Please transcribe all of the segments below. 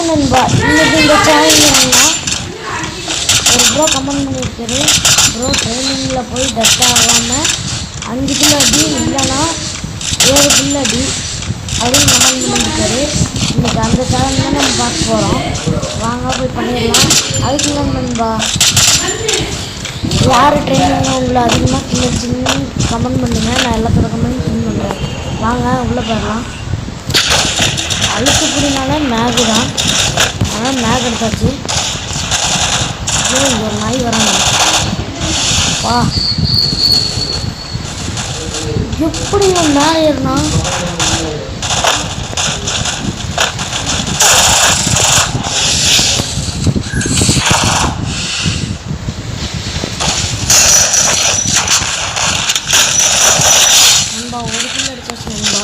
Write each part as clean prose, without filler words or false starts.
Hi நண்பா, இன்னைக்கு இந்த சேனல் என்னன்னா ஒரு ப்ரோ கமெண்ட் பண்ணியிருக்காரு. ப்ரோ ட்ரைனிங்கில் போய் டெஸ்ட் ஆகாமல் 5 கிலோ அடி இல்லைன்னா 7 கிலோ அடி அப்படின்னு கமெண்ட் பண்ணியிருக்காரு. இன்றைக்கி அந்த சேனல் தான் நம்ம பார்க்க போகிறோம். வாங்க போய் பண்ணிடலாம். அதுக்கு இல்லை நண்பா, யார் ட்ரைனிங் உங்களை அதிகமாக கிளச்சின்னு கமெண்ட் பண்ணுங்கள். நான் எல்லாத்தோட கமெண்ட் பின் பண்ணுறேன். வாங்க உள்ளே போயிடலாம். அழுத்துப்படினால மேகு தான், அதனால் மேக் எடுத்தாச்சு. இங்கே ஒரு நாய் வராங்க. வா, எப்படி இவன் மேலே ஏறினா? நண்பா ஒரு கிலோ அடிச்சாச்சு நண்பா.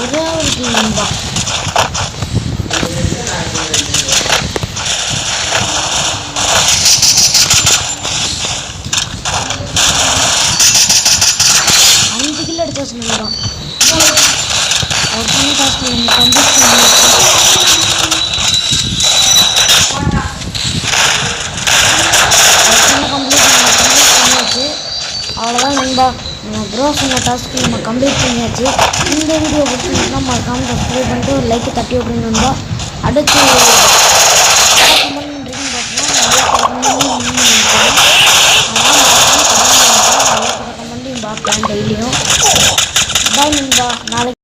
ஒரே ஒரு கிலோ நண்பா. அஞ்சு கிலோ எடுத்தாச்சு நண்பா. ஒரு சின்ன காசு அவ்வளோதான் நண்பா. ப்ரோ சொன்ன டாஸ்க்கு நம்ம கம்ப்ளீட் பண்ணியாச்சு. இந்த வீடியோ பிடிச்சிருந்தா மறக்காமல் சப்ஸ்கிரைப் பண்ணிட்டு ஒரு லைக்கை தட்டி விட்ருங்க நண்பா. அடுத்து கமெண்ட் பண்ணுறீங்கன்னு பார்த்தீங்கன்னா கமெண்ட்டையும் பார்ப்பேன் டெய்லியும். பாய் நண்பா, நாளைக்கு